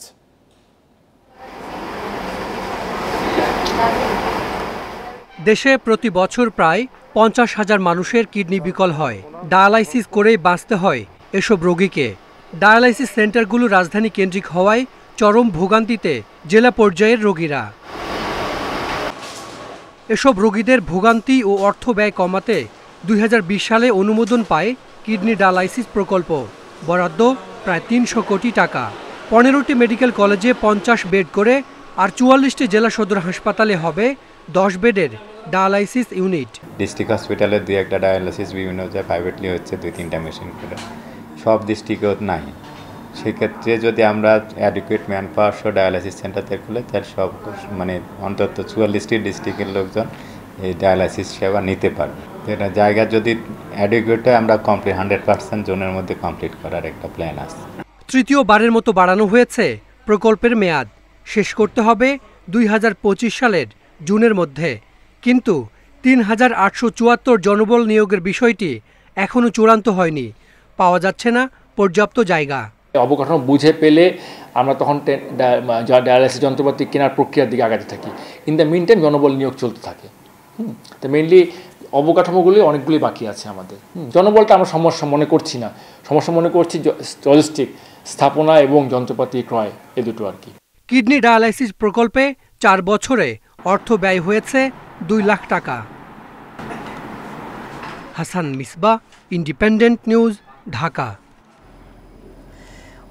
দেশে প্রতি বছর প্রায় 50,000 মানুষের কিডনি বিকল হয়। ডায়ালাইসিস করেই বাঁচতে হয় এসব রোগীকে। ডায়ালাইসিস সেন্টারগুলো রাজধানী কেন্দ্রিক হওয়ায় চরম ভোগান্তিতে জেলা পর্যায়ের রোগীরা। এসব রোগীদের ভোগান্তি ও অর্থ ব্যয় কমাতে 2020 সালে অনুমোদন পায় কিডনি ডায়ালাইসিস প্রকল্প। বরাদ্দ প্রায় 300 কোটি টাকা। 15টি মেডিকেল কলেজে 50 বেড করে আর 44টি জেলা সদর হাসপাতালে হবে 10 বেডের ডায়ালাইসিস ইউনিট। ডিস্ট্রিক্ট হসপিটালে 2-1টা ডায়ালাইসিস বিভিন্ন জায়গায় প্রাইভেটলি হচ্ছে, 2-3টা মেশিন করে, সব ডিস্ট্রিক্টেও নাই। সেক্ষেত্রে যদি আমরা অ্যাডিকুয়েট ম্যান পাওয়ার সহ ডায়ালাইসিস সেন্টার খুলে, তার সব মানে অন্তত 44টি ডিস্ট্রিক্টের লোকজন এই ডায়ালাইসিস সেবা নিতে পারবে। এটা জায়গা যদি অ্যাডিকুয়েট হয়, আমরা কমপ্লিট 100% জোনের মধ্যে কমপ্লিট করার একটা প্ল্যান আছে। তৃতীয়বারের মতো বাড়ানো হয়েছে প্রকল্পের মেয়াদ। শেষ করতে হবে 2025 সালের জুনের মধ্যে। কিন্তু 3874 জনবল নিয়োগের বিষয়টি এখনও চূড়ান্ত হয়নি। পাওয়া যাচ্ছে না পর্যাপ্ত জায়গা। অবকাঠামো বুঝে পেলে আমরা তখন ডায়ালাইসিস যন্ত্রপাতি কেনার প্রক্রিয়ার দিকে আগাতে থাকি। ইন দ্য মিন টাইম জনবল নিয়োগ চলতে থাকে। তো মেইনলি অবকাঠামোগুলি অনেকগুলি বাকি আছে আমাদের। জনবলটা আমরা সমস্যা মনে করছি না, সমস্যা মনে করছি লজিস্টিক, স্থাপনা এবং যন্ত্রপাতি ক্রয়, এ দুটো আর কি। কিডনি ডায়ালাইসিস প্রকল্পে 4 বছরে অর্থ ব্যয় হয়েছে 2 লাখ টাকা। Hasan Misba, independent news, Dhaka.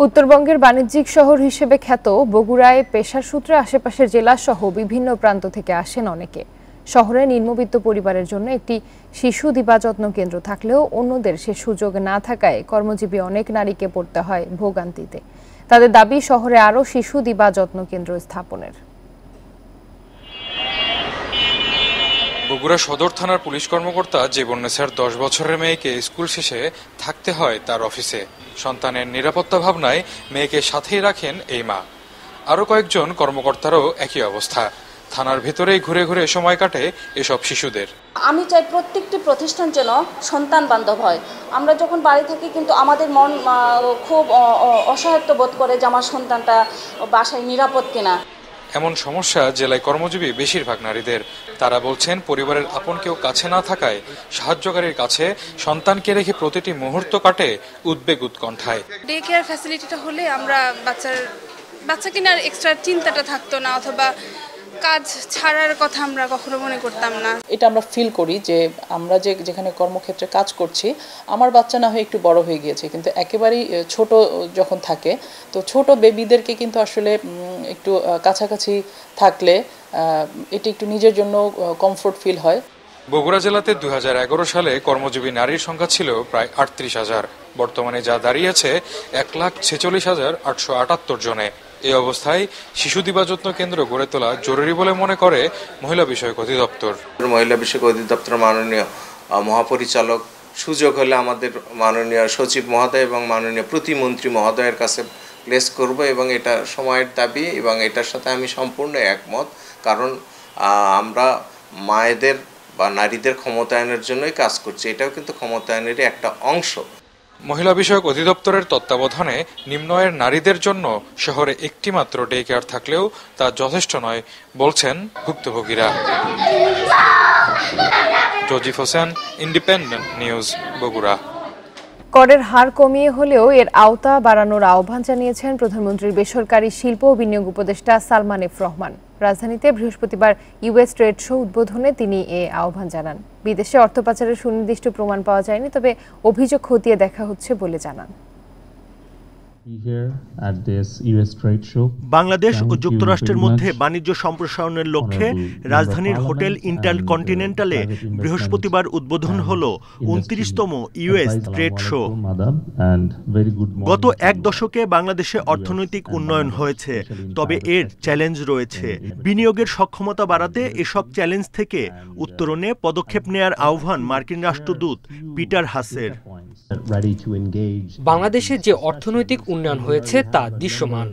উত্তরবঙ্গের বাণিজ্যিক শহর হিসেবে খ্যাত বগুড়ায় পেশার সূত্রে আশেপাশের জেলা সহ বিভিন্ন প্রান্ত থেকে আসেন অনেকে। শহরে নিম্নবিত্ত পরিবারের জন্য একটি শিশু দিবাযত্ন কেন্দ্র থাকলেও অন্যদের সে সুযোগ না থাকায় কর্মজীবী অনেক নারীকে পড়তে হয় ভোগান্তিতে। তাদের দাবি শহরে আরও শিশু দিবাযত্ন কেন্দ্র স্থাপনের। বগুড়া সদর থানার পুলিশ কর্মকর্তা জীবননেসার 10 বছরের মেয়েকে স্কুল শেষে থাকতে হয় তার অফিসে। সন্তানের নিরাপত্তা ভাবনায় মেয়েকে সাথেই রাখেন এই মা। আরও কয়েকজন কর্মকর্তারও একই অবস্থা। থানার ভেতরেই ঘুরে ঘুরে সময় কাটে এসব শিশুদের। আমি চাই প্রত্যেকটি প্রতিষ্ঠান যেন সন্তান বান্ধব হয়। আমরা যখন বাড়ি থাকি কিন্তু আমাদের মন খুব অসহায়ত্ব বোধ করে যে আমার সন্তানটা বাসায় নিরাপদ কিনা। এমন সমস্যা জেলায় কর্মজীবী বেশিরভাগ নারীদের। তারা বলছেন পরিবারের আপন কেউ কাছে না থাকায় সাহায্যকারীর কাছে সন্তানকে রেখে প্রতিটি মুহূর্ত কাটে উদ্বেগ উৎকণ্ঠায়। ডে কেয়ার ফ্যাসিলিটিটা হলে আমরা বাচ্চাকে নিয়ে আর এক্সট্রা চিন্তাটা থাকতো না, অথবা কাজ ছাড়ার কথা আমরা কখনো মনে করতাম না। এটা আমরা ফিল করি যে আমরা যেখানে কর্মক্ষেত্রে কাজ করছি, আমার বাচ্চা না হয়ে একটু বড় হয়ে গিয়েছে, কিন্তু একেবারেই ছোট যখন থাকে, তো ছোট বেবিদেরকে কিন্তু আসলে একটু কাছাকাছি থাকলে এটি একটু নিজের জন্য কমফোর্ট ফিল হয়। বগুড়া জেলাতে 2011 সালে কর্মজীবী নারীর সংখ্যা ছিল প্রায় 38,000। বর্তমানে যা দাঁড়িয়েছে 1,46,878 জনে। এই অবস্থায় শিশু দিবাযত্ন কেন্দ্র গড়ে তোলা জরুরি বলে মনে করে মহিলা বিষয়ক অধিদপ্তর। মহিলা বিষয়ক অধিদপ্তর মাননীয় মহাপরিচালক সুযোগ হলে আমাদের মাননীয় সচিব মহোদয় এবং মাননীয় প্রতিমন্ত্রী মহোদয়ের কাছে প্লেস করব, এবং এটা সময়ের দাবি এবং এটার সাথে আমি সম্পূর্ণ একমত। কারণ আমরা মায়েদের বা নারীদের ক্ষমতায়নের জন্যই কাজ করছি, এটাও কিন্তু ক্ষমতায়নেরই একটা অংশ। মহিলা বিষয়ক অধিদপ্তরের তত্ত্বাবধানে নিম্ন আয়ের নারীদের জন্য শহরে একটি মাত্র ডে কেয়ার থাকলেও তা যথেষ্ট নয় বলছেন ভুক্তভোগীরা। জজিফ হোসেন, ইন্ডিপেন্ডেন্ট নিউজ, বগুড়া। করের হার কমিয়ে হলেও এর আওতা বাড়ানোর আহ্বান জানিয়েছেন প্রধানমন্ত্রীর বেসরকারি শিল্প ও বিনিয়োগ উপদেষ্টা সালমান এফ রহমান। রাজধানীতে বৃহস্পতিবার ইউএস ট্রেড শো উদ্বোধনে তিনি এ আহ্বান জানান। বিদেশে অর্থ পাচারের সুনির্দিষ্ট প্রমাণ পাওয়া যায়নি, তবে অভিযোগ খতিয়ে দেখা হচ্ছে বলে জানান। বাংলাদেশ ও যুক্তরাষ্ট্রের মধ্যে বাণিজ্য সম্প্রসারণের লক্ষ্যে রাজধানীর হোটেল ইন্টারকন্টিনেন্টালে বৃহস্পতিবার উদ্বোধন হল 29তম ইউএস ট্রেড শো। গত এক দশকে বাংলাদেশে অর্থনৈতিক উন্নয়ন হয়েছে, তবে এর চ্যালেঞ্জ রয়েছে। বিনিয়োগের সক্ষমতা বাড়াতে এসব চ্যালেঞ্জ থেকে উত্তরণে পদক্ষেপ নেয়ার আহ্বান মার্কিন রাষ্ট্রদূত পিটার হাসের। বাংলাদেশের যে অর্থনৈতিক উন্নয়ন হয়েছে তা দৃশ্যমান,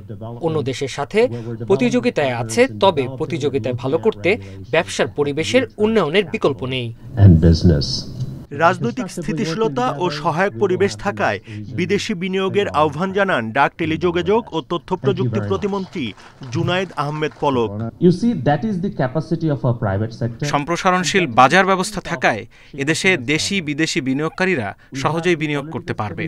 অন্য দেশের সাথে প্রতিযোগিতায় আছে, তবে প্রতিযোগিতায় ভালো করতে ব্যবসার পরিবেশের উন্নয়নের বিকল্প নেই। রাজনৈতিক স্থিতিশীলতা ও সহায়ক পরিবেশ থাকায় বিদেশি বিনিয়োগের আহ্বান জানান ডাক, টেলিযোগাযোগ ও তথ্য প্রযুক্তি প্রতিমন্ত্রী জুনায়েদ আহমেদ পলক। সম্প্রসারণশীল বাজার ব্যবস্থা থাকায় এদেশে দেশি বিদেশি বিনিয়োগকারীরা সহজেই বিনিয়োগ করতে পারবে।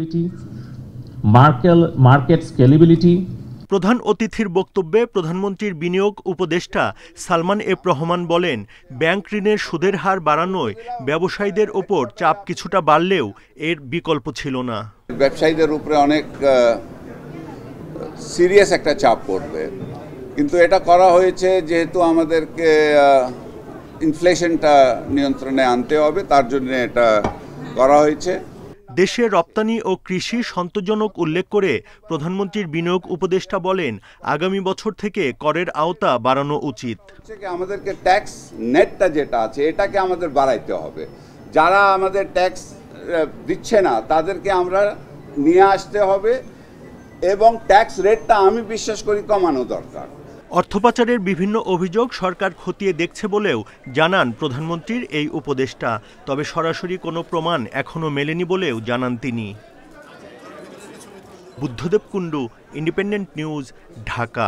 প্রধান অতিথির বক্তব্যে প্রধানমন্ত্রীর বিনিয়োগ উপদেষ্টা সালমান এফ রহমান বলেন, ব্যাংক ঋণের সুদের হার বাড়ানোয় ব্যবসায়ীদের ওপর চাপ কিছুটা বাড়লেও এর বিকল্প ছিল না। ব্যবসায়ীদের উপরে অনেক সিরিয়াস একটা চাপ পড়বে, কিন্তু এটা করা হয়েছে যেহেতু আমাদেরকে ইনফ্লেশনটা নিয়ন্ত্রণে আনতে হবে, তার জন্য এটা করা হয়েছে। দেশে রপ্তানি ও কৃষি সন্তোষজনক উল্লেখ করে প্রধানমন্ত্রীর বিনিয়োগ উপদেষ্টা বলেন, আগামী বছর থেকে করের আওতা বাড়ানো উচিত। আমাদেরকে ট্যাক্স নেটটা যেটা আছে এটাকে আমাদের বাড়াইতে হবে। যারা আমাদের ট্যাক্স দিচ্ছে না তাদেরকে আমরা নিয়ে আসতে হবে, এবং ট্যাক্স রেটটা আমি বিশ্বাস করি কমানো দরকার। অর্থপাচারের বিভিন্ন অভিযোগ সরকার খতিয়ে দেখছে বলেও জানান প্রধানমন্ত্রীর এই উপদেষ্টা, তবে সরাসরি কোনো প্রমাণ এখনো মেলেনি বলেও জানান তিনি। Buddhadeb Kundu, independent news, Dhaka.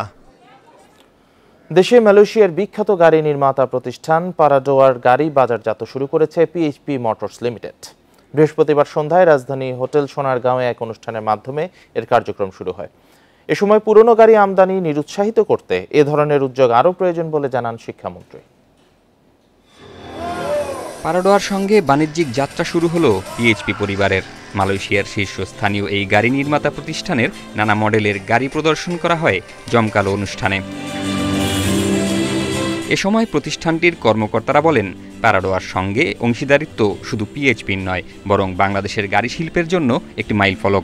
দেশে মালয়েশিয়ার বিখ্যাত গাড়ি নির্মাতা প্রতিষ্ঠান পারাডোয়ার গাড়ি বাজারজাত শুরু করেছে পিএইচপি মোটরস লিমিটেড। বৃহস্পতিবার সন্ধ্যায় রাজধানী হোটেল সোনারগাঁওয়ে এক অনুষ্ঠানের মাধ্যমে এর কার্যক্রম শুরু হয়। এ সময় পুরনো গাড়ি আমদানি নিরুৎসাহিত করতে এ ধরনের উদ্যোগ আরও প্রয়োজন বলে জানান শিক্ষামন্ত্রী। পারাডোয়ার সঙ্গে বাণিজ্যিক যাত্রা শুরু হলো পিএইচপি পরিবারের। মালয়েশিয়ার শীর্ষস্থানীয় এই গাড়ি নির্মাতা প্রতিষ্ঠানের নানা মডেলের গাড়ি প্রদর্শন করা হয় জমকালো অনুষ্ঠানে। এ সময় প্রতিষ্ঠানটির কর্মকর্তারা বলেন, প্যারাডোয়ার সঙ্গে অংশীদারিত্ব শুধু পিএইচপির নয়, বরং বাংলাদেশের গাড়ি শিল্পের জন্য একটি মাইলফলক।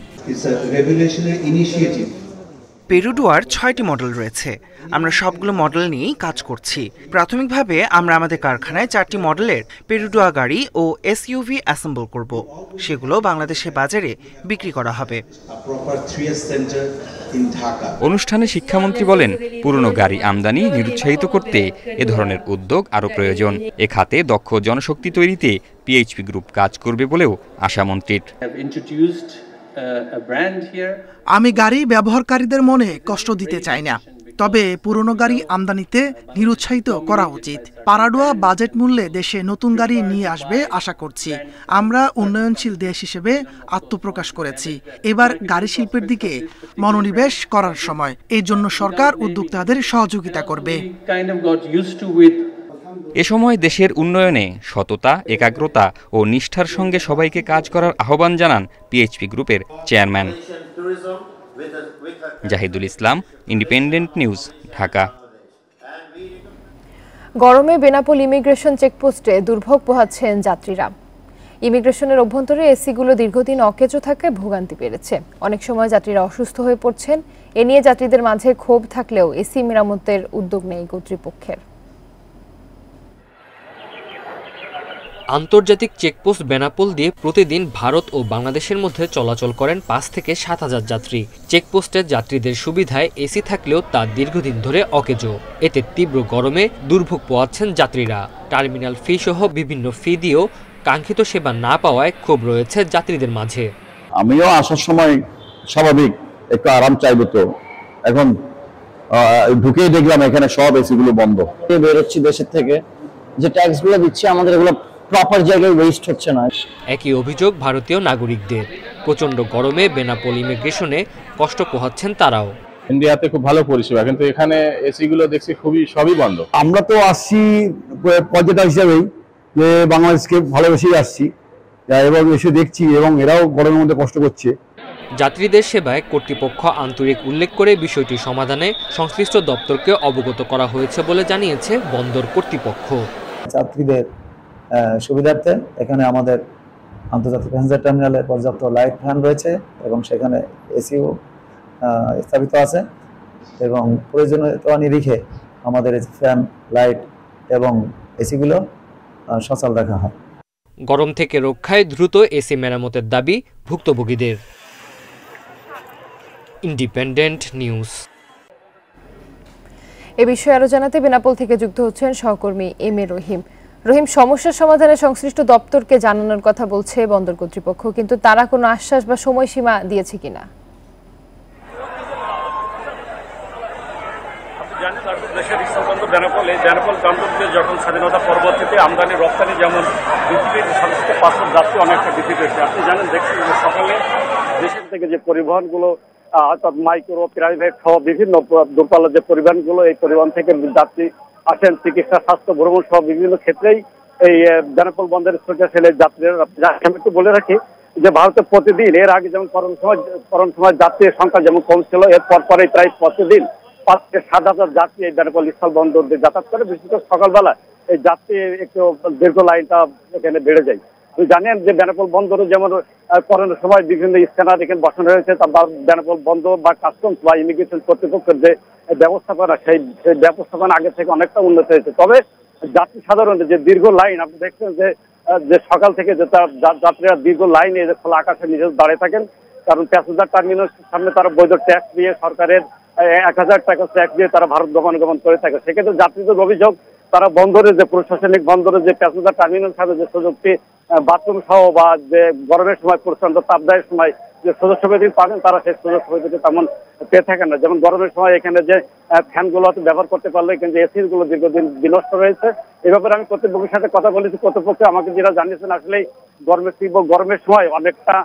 পেরুডোয়ার ৬টি মডেল রয়েছে। আমরা সবগুলো মডেল নিয়েই কাজ করছি। প্রাথমিকভাবে আমরা আমাদের কারখানায় 4টি মডেলের পেরুডোয়া গাড়ি ও এসইউভি অ্যাসেম্বল করব। সেগুলো বাংলাদেশের বাজারে বিক্রি করা হবে। অনুষ্ঠানে শিক্ষামন্ত্রী বলেন, পুরনো গাড়ি আমদানি নিরুৎসাহিত করতে এ ধরনের উদ্যোগ আরও প্রয়োজন। এ খাতে দক্ষ জনশক্তি তৈরিতে পিএইচপি গ্রুপ কাজ করবে বলেও আশা মন্ত্রীর। আমি গাড়ি ব্যবহারকারীদের মনে কষ্ট দিতে চাই না, তবে পুরনো গাড়ি আমদানিতে নিরুৎসাহিত করা উচিত। প্যারাডোয়া বাজেট মূল্যে দেশে নতুন গাড়ি নিয়ে আসবে আশা করছি। আমরা উন্নয়নশীল দেশ হিসেবে আত্মপ্রকাশ করেছি। এবার গাড়ি শিল্পের দিকে মনোনিবেশ করার সময়। এই জন্য সরকার উদ্যোক্তাদের সহযোগিতা করবে। এ সময় দেশের উন্নয়নে সততা, একাগ্রতা ও নিষ্ঠার সঙ্গে সবাইকে কাজ করার আহ্বান জানান পিএইচপি গ্রুপের চেয়ারম্যান। জাহিদুল ইসলাম, ইন্ডিপেন্ডেন্ট নিউজ, ঢাকা। গরমে বেনাপোল ইমিগ্রেশন চেকপোস্টে দুর্ভোগ পোহাচ্ছেন যাত্রীরা। ইমিগ্রেশনের অভ্যন্তরে এসিগুলো দীর্ঘদিন অকেজো থাকায় ভোগান্তি বেড়েছে। অনেক সময় যাত্রীরা অসুস্থ হয়ে পড়ছেন। এ নিয়ে যাত্রীদের মাঝে ক্ষোভ থাকলেও এসি মেরামতের উদ্যোগ নেই কর্তৃপক্ষের। আন্তর্জাতিক চেকপোস্ট বেনাপোল দিয়ে প্রতিদিন ভারত ও বাংলাদেশের মধ্যে চলাচল করেন ৫ থেকে ৭,০০০ যাত্রী। চেকপোস্টের যাত্রীদের সুবিধায় এসি থাকলেও তা দীর্ঘদিন ধরে অকেজো। এতে তীব্র গরমে দুর্ভোগ পোহাচ্ছেন যাত্রীরা। টার্মিনাল ফি সহ বিভিন্ন ফি দিয়েও কাঙ্ক্ষিত সেবা না পাওয়ায় ক্ষোভ রয়েছে যাত্রীদের মাঝে। আমিও আসার সময় স্বাভাবিক একটু আরাম চাইবো, তো এখন ঢুকেই দেখলাম এখানে সব এসিগুলো বন্ধ। বেরোচ্ছি দেশের থেকে, যে ট্যাক্সগুলো দিচ্ছি আমাদের এগুলো প্রপার জায়গায় ওয়েস্ট হচ্ছে না। একই অভিযোগ ভারতীয় নাগরিকদের। প্রচণ্ড গরমে বেনাপোল ইমিগ্রেশনে কষ্ট পোহাচ্ছেন তারাও। ইন্ডিয়াতে খুব ভালো পরিষেবা, কিন্তু এখানে এসিগুলো দেখছি সবই বন্ধ। আমরা তো আসছি পর্যটক হিসেবেই, যে বাংলাদেশকে ভালোবেসেই আসছি এবং এসে দেখছি, এবং এরাও গরমের মধ্যে কষ্ট করছে। যাত্রীদের সেবায় কর্তৃপক্ষ আন্তরিক উল্লেখ করে বিষয়টি সমাধানে সংশ্লিষ্ট দপ্তরকে অবগত করা হয়েছে বলে জানিয়েছে বন্দর কর্তৃপক্ষ। যাত্রীদের সুবিধার্থে এখানে আমাদের আন্তর্জাতিক প্যাসেঞ্জার টার্মিনালে পর্যাপ্ত লাইট ফ্যান রয়েছে এবং সেখানে এসিও স্থাপিত আছে, এবং প্রয়োজনীয়তা নিরিখে আমাদের ফ্যান, লাইট এবং এসিগুলো সচল রাখা হয়। গরম থেকে রক্ষায় দ্রুত এসি মেরামতের দাবি ভুক্তভোগীদের। Independent news. এ বিষয়ে আরো জানাতে বেনাপোল থেকে যুক্ত হচ্ছেন সহকর্মী এম এ রহিম। রহিম, সমস্যার সমাধানে সংশ্লিষ্ট দপ্তরকে জানানোর কথা বলছে বন্দর কর্তৃপক্ষ, কিন্তু তারা কোনো আশ্বাস বা সময়সীমা দিয়েছে কিনা? দেশের স্থলবন্দর বেনাপোল, এই বেনাপোল বন্দরকে যখন স্বাধীনতা পরবর্তীতে আমদানি রপ্তানি যেমন পৃথিবীর সর্বোচ্চ পার্সেল যাত্রী অনেকটা বৃদ্ধি পেয়েছে। আপনি জানেন, দেখছেন যে সকালে দেশের থেকে যে পরিবহনগুলো অর্থাৎ মাইক্রো, প্রাইভেট সহ বিভিন্ন দূরপাল্লার যে পরিবহনগুলো, এই পরিবহন থেকে যাত্রী আসেন চিকিৎসা, স্বাস্থ্য, ভ্রমণ সহ বিভিন্ন ক্ষেত্রেই এই বেনাপোল বন্দরের ছেলে যাত্রীরা। আমি একটু বলে রাখি যে ভারতে প্রতিদিন, এর আগে যেমন করোনা সময় যাত্রীর সংখ্যা যেমন কম ছিল, এরপর পরে প্রায় প্রতিদিন ৫ থেকে ৭,০০০ যাত্রী এই বেনাপোল স্থল বন্দর দিয়ে যাতায়াত করে। বিশেষ করে সকালবেলা এই যাত্রী একটু দীর্ঘ লাইনটা এখানে বেড়ে যায়। জানেন যে বেনাপোল বন্দরে যেমন করোনার সময় বিভিন্ন স্ক্যানার এখানে বসানো হয়েছে, তারপর বেনাপোল বন্দর বা কাস্টমস বা ইমিগ্রেশন কর্তৃপক্ষের যে ব্যবস্থাপনা, সেই ব্যবস্থাপনা আগে থেকে অনেকটা উন্নত হয়েছে। তবে যাত্রী সাধারণত যে দীর্ঘ লাইন, আপনি দেখছেন যে সকাল থেকে যে যাত্রীরা দীর্ঘ লাইনে খোলা আকাশে নিজে দাঁড়িয়ে থাকেন, কারণ প্যাসেঞ্জার টার্মিনালের সামনে তারা বৈধ ট্যাক্স দিয়ে, সরকারের ১,০০০ টাকা ট্যাক্স দিয়ে তারা ভারত গমনাগমন করে থাকে। সেক্ষেত্রে যাত্রীদের অভিযোগ, তারা বন্দরের যে প্রশাসনিক বন্দরের যে প্যাসেঞ্জার টার্মিনাল সাথে যে সুযোগটি বাথরুম সহ বা যে গরমের সময় প্রচন্ড তাপদায়ের সময় যে সুযোগ সুবিধা পাবেন, তারা সেই সুযোগ সুবিধাটি তেমন পেয়ে থাকেন না। যেমন গরমের সময় এখানে যে ফ্যানগুলো ব্যবহার করতে পারলে কিন্তু এসির গুলো দীর্ঘদিন বিনষ্ট রয়েছে। এ ব্যাপারে আমি কর্তৃপক্ষের সাথে কথা বলেছি। কর্তৃপক্ষ আমাকে যেটা জানিয়েছেন, আসলে গরমের সময় অনেকটা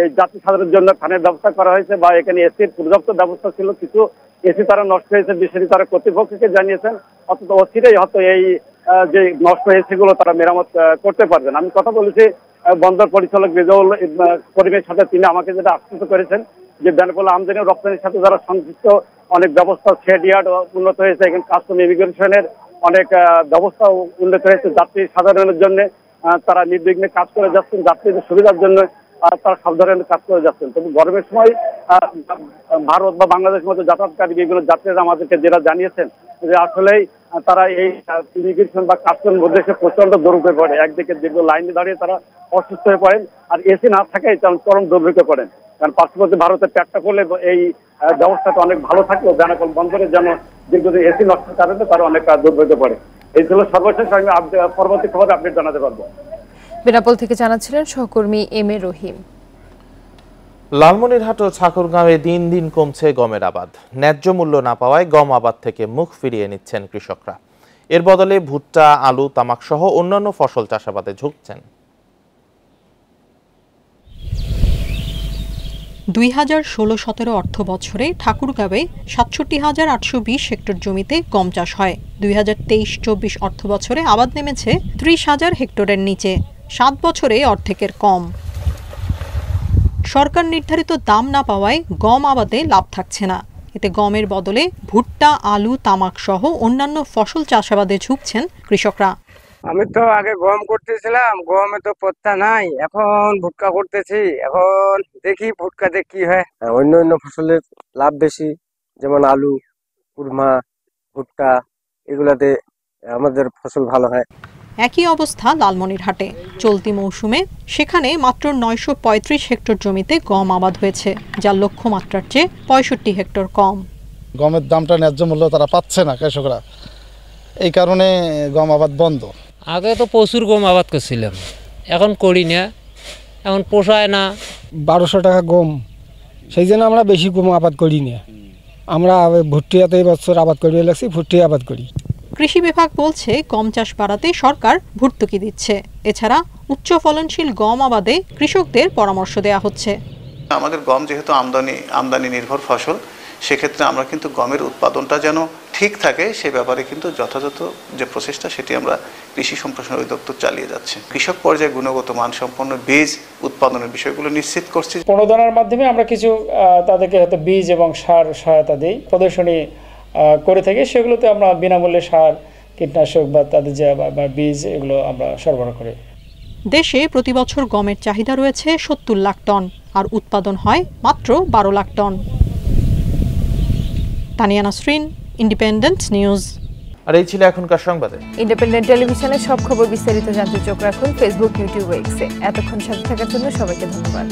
এই যাত্রী সাধারণের জন্য ফ্যানের ব্যবস্থা করা হয়েছে বা এখানে এসির পর্যাপ্ত ব্যবস্থা ছিল, কিছু এসি তারা নষ্ট হয়েছে, বিষয়টি তারা কর্তৃপক্ষকে জানিয়েছেন। অথচ অচিরেই হয়তো এই যে নষ্ট এসিগুলো তারা মেরামত করতে পারবেন। আমি কথা বলেছি বন্দর পরিচালক রেজাউল করিমের সাথে, তিনি আমাকে যেটা আশ্বস্ত করেছেন যে বেনাপোল আমদানি ও রপ্তানির সাথে যারা সংশ্লিষ্ট অনেক ব্যবস্থা, শেড ইয়ার্ড উন্নত হয়েছে, এখানে কাস্টম ইমিগ্রেশনের অনেক ব্যবস্থা উল্লেখ রয়েছে যাত্রী সাধারণের জন্য। তারা নির্বিঘ্নে কাজ করে যাচ্ছেন, যাত্রীদের সুবিধার জন্য তারা সব ধরনের কাজ করে যাচ্ছেন। তবে গরমের সময় ভারত বা বাংলাদেশের মধ্যে যাতায়াতকারী বিভিন্ন যাত্রীরা আমাদেরকে যেটা জানিয়েছেন যে আসলেই তারা এই ইমিগ্রেশন বা কাস্টমের মধ্যে এসে প্রচন্ড দুর্ভোগে পড়ে। একদিকে দীর্ঘ লাইনে দাঁড়িয়ে তারা অসুস্থ হয়ে পড়েন, আর এসি না থাকায় চরম দুর্ভোগে পড়েন। কারণ পার্শ্ববর্তী ভারতের প্যাকটা করলে এই ব্যবস্থাটা অনেক ভালো থাকলেও বেনাপোল বন্দরে যেন দীর্ঘদিন এসি নষ্টের কারণে তারা অনেক দুর্ভোগে পড়ে। এই ছিল সর্বশেষ, আমি পরবর্তী খবর আপডেট জানাতে পারবো। বেনাপোল থেকে জানাচ্ছিলেন সহকর্মী এম এ রহিম। লালমনিরহাট ও ছাকুরগাঁওয়ে দিন দিন কমছে গমের আবাদ। ন্যায্য মূল্য না পাওয়ায় গম আবাদ থেকে মুখ ফিরিয়ে নিচ্ছেন কৃষকরা। এর বদলে ভুট্টা, আলু, তামাক সহ অন্যান্য ফসল চাষাবাদে ঝুঁকছেন। 2016-17 অর্থ বছরে ঠাকুরগাঁওয়ে 67,820 হেক্টর জমিতে গম চাষ হয়। 2023-24 অর্থ বছরে আবাদ নেমেছে 30,000 হেক্টরের নিচে, 7 বছরে অর্ধেকের কম। সরকার নির্ধারিত দাম না পাওয়ায় গম আবাদে লাভ থাকছে না। এতে গমের বদলে ভুট্টা, আলু, তামাক সহ অন্যান্য ফসল চাষাবাদে ঝুঁকছেন কৃষকরা। আমি তো আগে গম করতেছিলাম, গমে তো পত্তা নাই, এখন ভুট্টা করতেছি। এখন দেখি ভুট্টাতে কি হয়। অন্য ফসলের লাভ বেশি, যেমন আলু, কুরমা, ভুট্টা, এগুলাতে আমাদের ফসল ভালো হয়। একই অবস্থা লালমনিরহাটে। চলতি মৌসুমে সেখানে মাত্র 935 হেক্টর জমিতে গম আবাদ হয়েছে, যা লক্ষ্যমাত্রার চেয়ে 65 হেক্টর কম। গমের দামটা ন্যায্য মূল্য তারা পাচ্ছে না কৃষকরা, এই কারণে গম আবাদ বন্ধ। আগে তো প্রচুর গম আবাদ করছিলাম, এখন করি না, এখন পোষায় না। 1200 টাকা গম, সেই জন্য আমরা বেশি গম আবাদ করি না। আমরা ভুট্টিয়াতে এই বছর আবাদ করি লাগছি, ভুট্টি আবাদ করি। কৃষি বিভাগ বলছে গম চাষ বাড়াতে সরকার ভর্তুকি দিচ্ছে। এছাড়া উচ্চ ফলনশীল গম আবাদে কৃষকদের পরামর্শ দেওয়া হচ্ছে। আমাদের গম যেহেতু আমদানি নির্ভর ফসল, সেক্ষেত্রে আমরা কিন্তু গমের উৎপাদনটা যেন ঠিক থাকে সে ব্যাপারে কিন্তু যথাযথ যে প্রচেষ্টা সেটি আমরা কৃষি সম্প্রসারণ অধিদপ্তর চালিয়ে যাচ্ছে। কৃষক পর্যায়ে গুণগত মানসম্পন্ন বীজ উৎপাদনের বিষয়গুলো নিশ্চিত করছি। প্রণোদনার মাধ্যমে আমরা কিছু তাদেরকে হয়তো বীজ এবং সার সহায়তা দিই, প্রদর্শনী করে থাকি। সেগুলোতে আমরা বিনামূল্যে সার, কীটনাশক বা তাদের যে বীজ এগুলো আমরা সরবরাহ করি। দেশে প্রতি বছর গমের চাহিদা রয়েছে 70 লাখ টন, আর উৎপাদন হয় মাত্র 12 lakh ton. Tania Nasrin, independent news. আর এই ছিল এখনকার সংবাদে। ইন্ডিপেন্ডেন্ট টেলিভিশনের সব খবর বিস্তারিত জানতে চোখ রাখুন ফেসবুক, ইউটিউব, এক্সে। এতক্ষণ সাথে থাকার জন্য সবাইকে ধন্যবাদ।